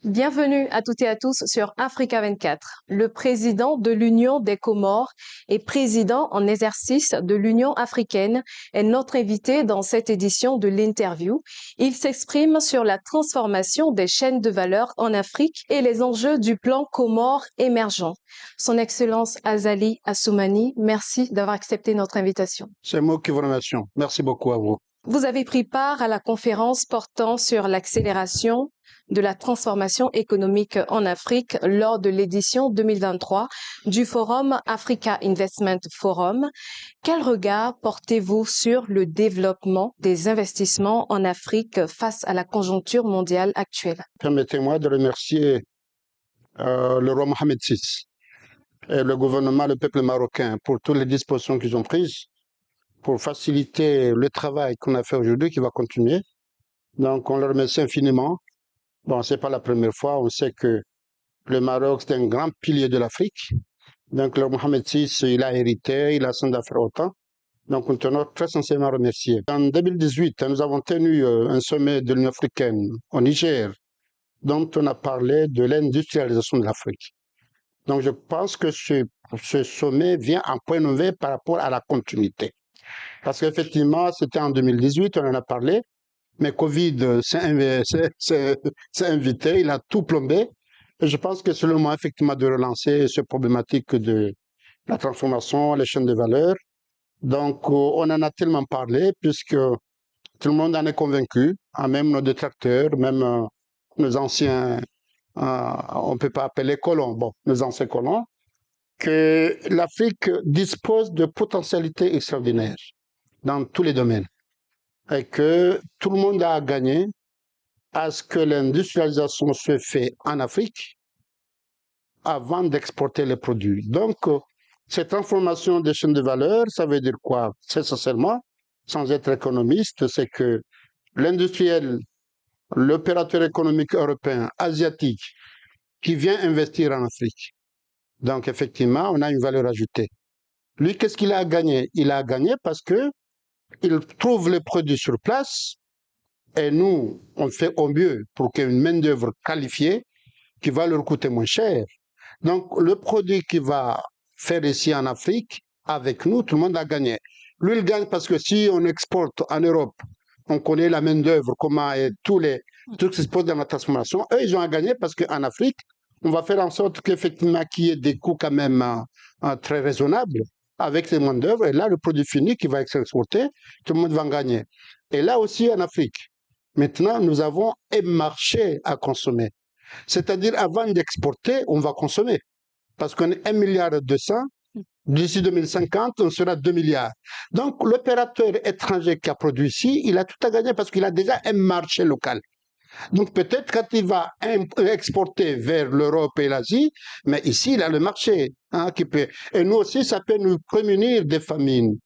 Bienvenue à toutes et à tous sur Africa 24. Le président de l'Union des Comores et président en exercice de l'Union africaine est notre invité dans cette édition de l'interview. Il s'exprime sur la transformation des chaînes de valeur en Afrique et les enjeux du plan Comores émergent. Son Excellence Azali Assoumani, merci d'avoir accepté notre invitation. C'est moi qui vous remercie. Merci beaucoup à vous. Vous avez pris part à la conférence portant sur l'accélération de la transformation économique en Afrique lors de l'édition 2023 du Forum Africa Investment Forum. Quel regard portez-vous sur le développement des investissements en Afrique face à la conjoncture mondiale actuelle? Permettez-moi de remercier le roi Mohamed VI et le gouvernement, le peuple marocain pour toutes les dispositions qu'ils ont prises pour faciliter le travail qu'on a fait aujourd'hui, qui va continuer. Donc, on le remercie infiniment. Bon, c'est pas la première fois. On sait que le Maroc, c'est un grand pilier de l'Afrique. Donc, le Mohamed VI, il a hérité, il a son d'affaires autant. Donc, nous tenons très sincèrement à remercier. En 2018, nous avons tenu un sommet de l'Union africaine au Niger, dont on a parlé de l'industrialisation de l'Afrique. Donc, je pense que ce sommet vient en point nommé par rapport à la continuité. Parce qu'effectivement, c'était en 2018, on en a parlé, mais Covid s'est invité, il a tout plombé. Et je pense que c'est le moment effectivement de relancer cette problématique de la transformation, les chaînes de valeur. Donc, on en a tellement parlé, puisque tout le monde en est convaincu, même nos détracteurs, même nos anciens, on ne peut pas appeler colons, bon, nos anciens colons, que l'Afrique dispose de potentialités extraordinaires dans tous les domaines et que tout le monde a gagné à ce que l'industrialisation se fait en Afrique avant d'exporter les produits. Donc, cette transformation des chaînes de valeur, ça veut dire quoi? C'est essentiellement, sans être économiste, c'est que l'industriel, l'opérateur économique européen, asiatique, qui vient investir en Afrique. Donc, effectivement, on a une valeur ajoutée. Lui, qu'est-ce qu'il a gagné? Il a gagné parce que il trouve les produits sur place et nous, on fait au mieux pour qu'il y ait une main-d'œuvre qualifiée qui va leur coûter moins cher. Donc, le produit qu'il va faire ici en Afrique, avec nous, tout le monde a gagné. Lui, il gagne parce que si on exporte en Europe, on connaît la main-d'œuvre, comment et tous les trucs qui se posent dans la transformation. Eux, ils ont à gagner parce qu'en Afrique, on va faire en sorte qu'effectivement, qu'il y ait des coûts quand même très raisonnables avec ces main-d'œuvre. Et là, le produit fini qui va être exporté, tout le monde va en gagner. Et là aussi, en Afrique, maintenant, nous avons un marché à consommer. C'est-à-dire, avant d'exporter, on va consommer. Parce qu'on est 1,2 milliard. D'ici 2050, on sera 2 milliards. Donc, l'opérateur étranger qui a produit ici, il a tout à gagner parce qu'il a déjà un marché local. Donc, peut-être quand il va exporter vers l'Europe et l'Asie, mais ici, il a le marché qui peut. Et nous aussi, ça peut nous prémunir des famines,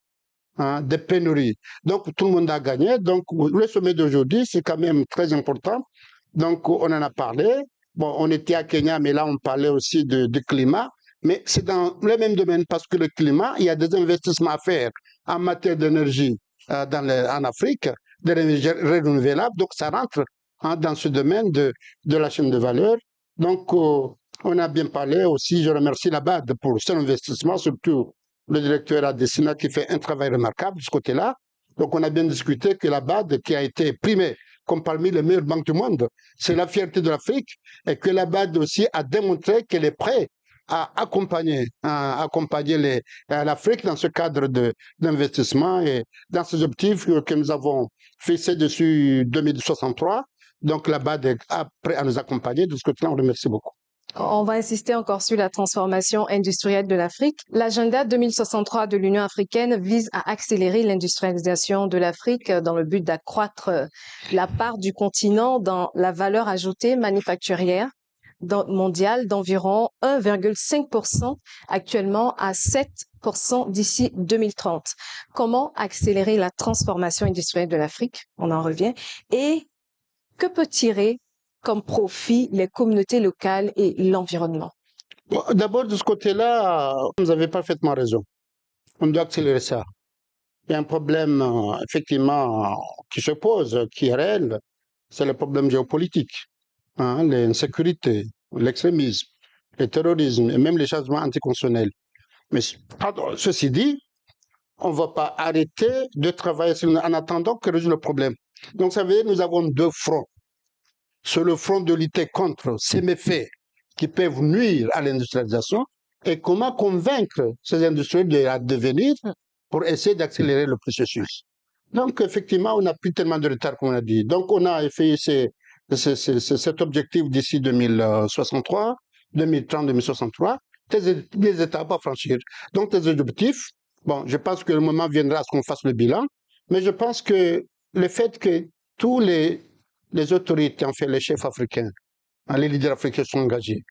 des pénuries. Donc, tout le monde a gagné. Donc, le sommet d'aujourd'hui, c'est quand même très important. Donc, on en a parlé. Bon, on était à Kenya, mais là, on parlait aussi du climat. Mais c'est dans le même domaine parce que le climat, il y a des investissements à faire en matière d'énergie en Afrique, de l'énergie renouvelable. Donc, ça rentre dans ce domaine de la chaîne de valeur. Donc, on a bien parlé aussi. Je remercie la BAD pour son investissement, surtout le directeur Adesina qui fait un travail remarquable de ce côté-là. Donc, on a bien discuté que la BAD, qui a été primée comme parmi les meilleures banques du monde, c'est la fierté de l'Afrique et que la BAD aussi a démontré qu'elle est prête à accompagner l'Afrique dans ce cadre d'investissement et dans ces objectifs que nous avons fixés dessus 2063. Donc, la BAD est prête à nous accompagner. De ce côté-là, on remercie beaucoup. On va insister encore sur la transformation industrielle de l'Afrique. L'agenda 2063 de l'Union africaine vise à accélérer l'industrialisation de l'Afrique dans le but d'accroître la part du continent dans la valeur ajoutée manufacturière mondiale d'environ 1,5% actuellement à 7% d'ici 2030. Comment accélérer la transformation industrielle de l'Afrique? On en revient. Et que peut tirer comme profit les communautés locales et l'environnement? Bon, d'abord, de ce côté-là, vous avez parfaitement raison. On doit accélérer ça. Il y a un problème, effectivement, qui se pose, qui est réel, c'est le problème géopolitique. hein, l'insécurité, l'extrémisme, le terrorisme et même les changements anticonstitutionnels. Mais pardon, ceci dit, on ne va pas arrêter de travailler en attendant que résout le problème. Donc ça veut dire que nous avons deux fronts. Sur le front de lutter contre ces méfaits qui peuvent nuire à l'industrialisation et comment convaincre ces industriels de venir pour essayer d'accélérer le processus. Donc, effectivement, on n'a plus tellement de retard, comme on a dit. Donc, on a fait cet objectif d'ici 2063, 2030, 2063, des étapes à franchir. Donc, des objectifs, bon, je pense que le moment viendra à ce qu'on fasse le bilan, mais je pense que le fait que tous les autorités, en fait, les chefs africains, les leaders africains sont engagés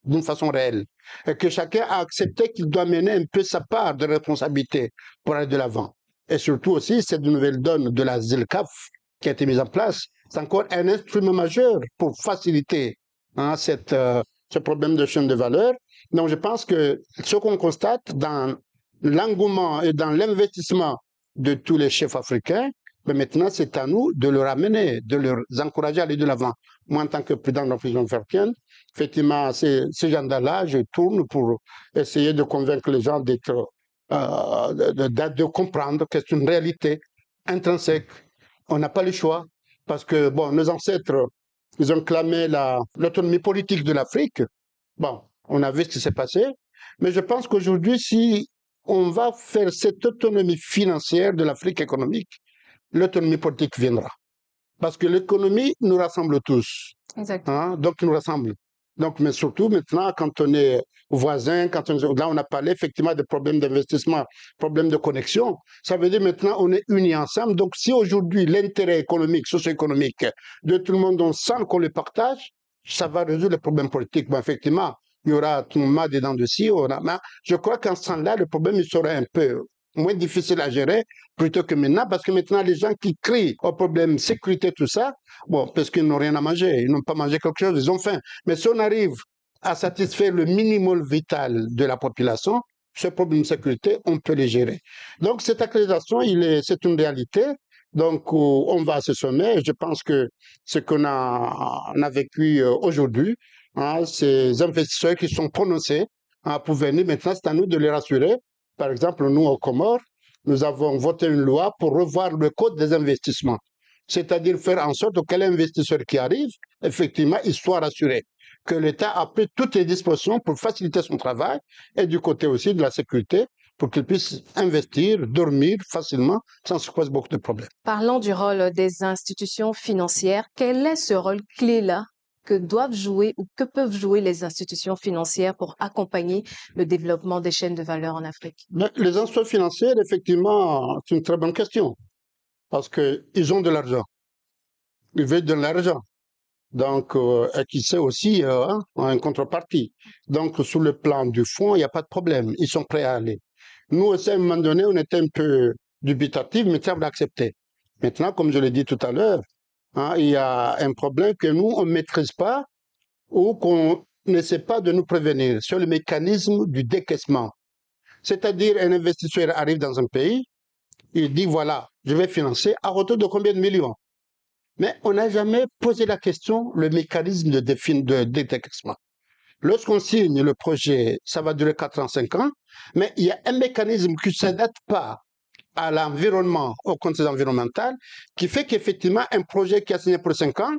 d'une façon réelle, et que chacun a accepté qu'il doit mener un peu sa part de responsabilité pour aller de l'avant. Et surtout aussi, cette nouvelle donne de la ZILCAF qui a été mise en place, c'est encore un instrument majeur pour faciliter ce problème de chaîne de valeur. Donc je pense que ce qu'on constate dans l'engouement et dans l'investissement de tous les chefs africains, mais maintenant c'est à nous de leur amener, de leur encourager à aller de l'avant. Moi, en tant que président de l'Union africaine, effectivement, ces gens-là, je tourne pour essayer de convaincre les gens de comprendre que c'est une réalité intrinsèque. On n'a pas le choix parce que, bon, nos ancêtres, ils ont clamé l'autonomie politique de l'Afrique. Bon, on a vu ce qui s'est passé. Mais je pense qu'aujourd'hui, si on va faire cette autonomie financière de l'Afrique économique, l'autonomie politique viendra. Parce que l'économie nous rassemble tous. Exactement. Hein, donc, ils nous rassemblent. Donc, mais surtout maintenant, quand on est voisins, là, on a parlé effectivement des problèmes d'investissement, problèmes de connexion. Ça veut dire maintenant, on est unis ensemble. Donc, si aujourd'hui, l'intérêt économique, socio-économique de tout le monde, on sent qu'on le partage, ça va résoudre les problèmes politiques. Bon, effectivement, il y aura tout le monde dedans de ci. Mais je crois qu'en ce temps-là, le problème, il sera un peu moins difficile à gérer plutôt que maintenant, parce que maintenant, les gens qui crient au problème sécurité, tout ça, bon, parce qu'ils n'ont rien à manger, ils n'ont pas mangé quelque chose, ils ont faim. Mais si on arrive à satisfaire le minimum vital de la population, ce problème de sécurité, on peut les gérer. Donc, cette accréditation, c'est une réalité. Donc, on va à ce sommet. Je pense que ce qu'on a vécu aujourd'hui, hein, ces investisseurs qui sont prononcés hein, pour venir, maintenant, c'est à nous de les rassurer. Par exemple, nous, au Comores, nous avons voté une loi pour revoir le code des investissements. C'est-à-dire faire en sorte que l'investisseur qui arrive, effectivement, il soit rassuré que l'État a pris toutes les dispositions pour faciliter son travail et du côté aussi de la sécurité pour qu'il puisse investir, dormir facilement sans se poser beaucoup de problèmes. Parlons du rôle des institutions financières. Quel est ce rôle clé-là que doivent jouer ou que peuvent jouer les institutions financières pour accompagner le développement des chaînes de valeur en Afrique? Les institutions financières, effectivement, c'est une très bonne question parce qu'ils ont de l'argent. Ils veulent de l'argent. Donc, et qui sait aussi en contrepartie. Donc, sur le plan du fonds, il n'y a pas de problème. Ils sont prêts à aller. Nous aussi, à un moment donné, on était un peu dubitatifs, mais ça, on l'a accepté. Maintenant, comme je l'ai dit tout à l'heure, hein, il y a un problème que nous, on ne maîtrise pas ou qu'on n'essaie pas de nous prévenir sur le mécanisme du décaissement. C'est-à-dire, un investisseur arrive dans un pays, il dit, voilà, je vais financer à retour de combien de millions? Mais on n'a jamais posé la question, le mécanisme de décaissement. Lorsqu'on signe le projet, ça va durer 4 ans, 5 ans, mais il y a un mécanisme qui ne s'adapte pas à l'environnement, au contexte environnemental, qui fait qu'effectivement, un projet qui a signé pour 5 ans,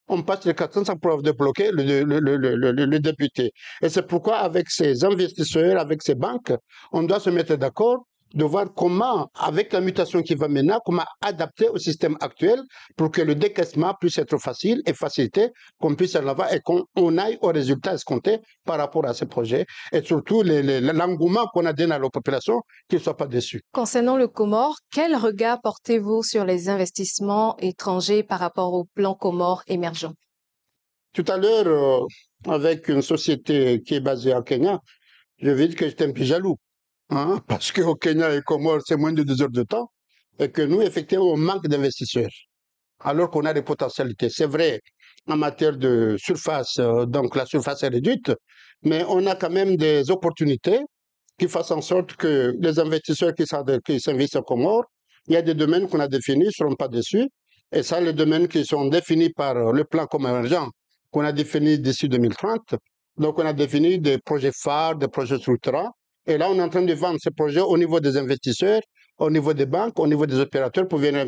on passe les 4 ans sans pouvoir débloquer le député. Et c'est pourquoi, avec ces investisseurs, avec ces banques, on doit se mettre d'accord de voir comment, avec la mutation qui va maintenant, comment adapter au système actuel pour que le décaissement puisse être facile et facilité, qu'on puisse aller là-bas et qu'on aille aux résultats escomptés par rapport à ces projets et surtout l'engouement qu'on a donné à la population, qu'ils ne soient pas déçus. Concernant le Comore, quel regard portez-vous sur les investissements étrangers par rapport au plan Comore émergent? Tout à l'heure, avec une société qui est basée au Kenya, je vais dire que j'étais un peu jaloux. Hein, parce qu'au Kenya et Comores, c'est moins de 2 heures de temps, et que nous, effectivement, on manque d'investisseurs, alors qu'on a des potentialités. C'est vrai, en matière de surface, donc la surface est réduite, mais on a quand même des opportunités qui fassent en sorte que les investisseurs qui s'investissent au Comores, il y a des domaines qu'on a définis, ne seront pas déçus, et ça, les domaines qui sont définis par le plan commun émergent, qu'on a définis d'ici 2030. Donc, on a défini des projets phares, des projets structurants. Et là, on est en train de vendre ces projets au niveau des investisseurs, au niveau des banques, au niveau des opérateurs pour venir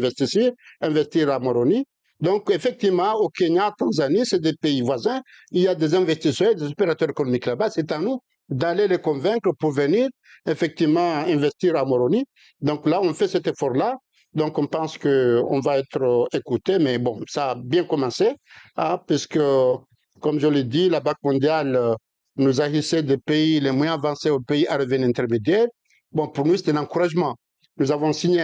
investir à Moroni. Donc, effectivement, au Kenya, Tanzanie, c'est des pays voisins. Il y a des investisseurs, des opérateurs économiques là-bas. C'est à nous d'aller les convaincre pour venir effectivement investir à Moroni. Donc là, on fait cet effort-là. Donc, on pense qu'on va être écouté, mais bon, ça a bien commencé, hein, puisque, comme je l'ai dit, la Banque mondiale nous a hissé des pays les moins avancés aux pays à revenu intermédiaire. Bon, pour nous, c'est un encouragement. Nous avons signé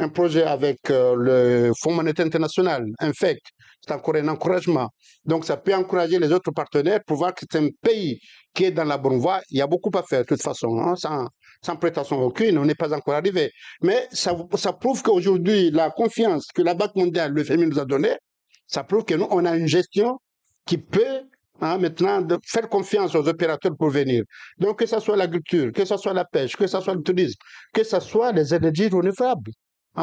un projet avec le Fonds monétaire international, FEC. C'est encore un encouragement. Donc, ça peut encourager les autres partenaires pour voir que c'est un pays qui est dans la bonne voie. Il y a beaucoup à faire, de toute façon, hein, sans prétention aucune. On n'est pas encore arrivé. Mais ça prouve qu'aujourd'hui, la confiance que la Banque mondiale, le FMI nous a donnée, ça prouve que nous, on a une gestion qui peut maintenant de faire confiance aux opérateurs pour venir. Donc, que ce soit l'agriculture, que ce soit la pêche, que ce soit le tourisme, que ce soit les énergies renouvelables.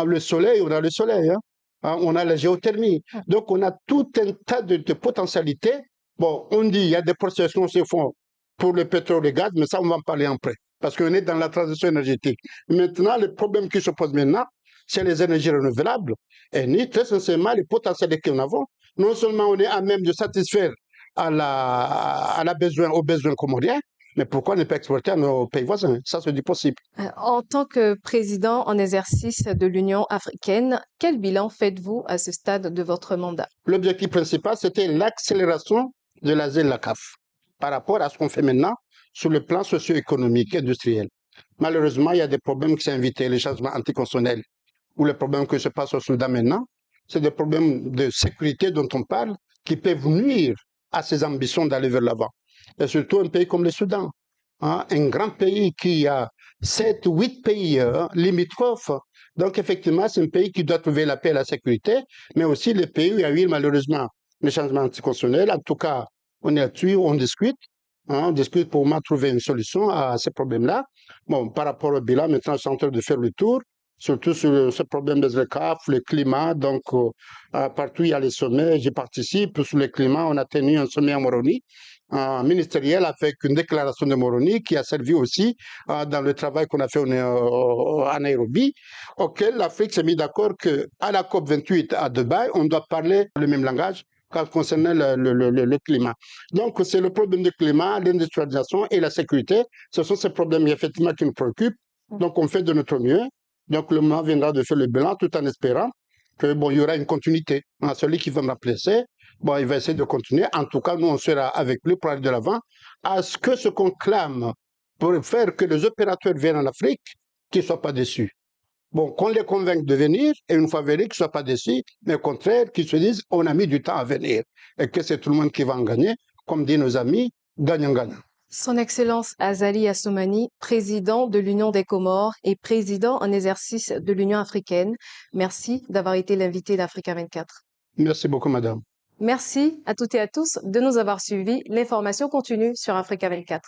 Le soleil, on a le soleil. On a la géothermie. Donc, on a tout un tas de potentialités. Bon, on dit qu'il y a des processions qui se font pour le pétrole et le gaz, mais ça, on va en parler après, parce qu'on est dans la transition énergétique. Maintenant, le problème qui se pose maintenant, c'est les énergies renouvelables. Et nous, très sincèrement, les potentialités que nous avons, non seulement on est à même de satisfaire aux besoins comoriens, mais pourquoi ne pas exporter à nos pays voisins? Ça, c'est du possible. En tant que président en exercice de l'Union africaine, quel bilan faites-vous à ce stade de votre mandat? L'objectif principal, c'était l'accélération de la ZLACAF par rapport à ce qu'on fait maintenant sur le plan socio-économique et industriel. Malheureusement, il y a des problèmes qui sont invités, les changements anticonstitutionnels ou les problèmes qui se passent au Soudan maintenant. C'est des problèmes de sécurité dont on parle qui peuvent nuire à ses ambitions d'aller vers l'avant. Et surtout un pays comme le Soudan, un grand pays qui a 7 ou 8 pays limitrophes. Donc, effectivement, c'est un pays qui doit trouver la paix et la sécurité, mais aussi les pays où il y a eu malheureusement les changements anticonstitutionnels. En tout cas, on est là-dessus, on discute pour trouver une solution à ces problèmes-là. Bon, par rapport au bilan, maintenant, je suis en train de faire le tour, surtout sur ce problème des ECAF, le climat. Donc, partout, il y a les sommets, j'y participe. Sur le climat, on a tenu un sommet à Moroni, ministériel avec une déclaration de Moroni qui a servi aussi dans le travail qu'on a fait à Nairobi, auquel l'Afrique s'est mise d'accord qu'à la COP28 à Dubaï, on doit parler le même langage concernant le climat. Donc, c'est le problème du climat, l'industrialisation et la sécurité. Ce sont ces problèmes effectivement qui nous préoccupent. Donc, on fait de notre mieux. Donc, le moment viendra de faire le bilan tout en espérant que, bon, il y aura une continuité. Celui qui va me remplacer, bon, il va essayer de continuer. En tout cas, nous, on sera avec lui pour aller de l'avant à ce que ce qu'on clame pour faire que les opérateurs viennent en Afrique, qu'ils ne soient pas déçus. Bon, qu'on les convainque de venir, et une fois venus, qu'ils ne soient pas déçus, mais au contraire, qu'ils se disent, on a mis du temps à venir, et que c'est tout le monde qui va en gagner, comme disent nos amis, gagnant-gagnant. Son Excellence Azali Assoumani, président de l'Union des Comores et président en exercice de l'Union africaine, merci d'avoir été l'invité d'Africa 24. Merci beaucoup, madame. Merci à toutes et à tous de nous avoir suivis. L'information continue sur Africa 24.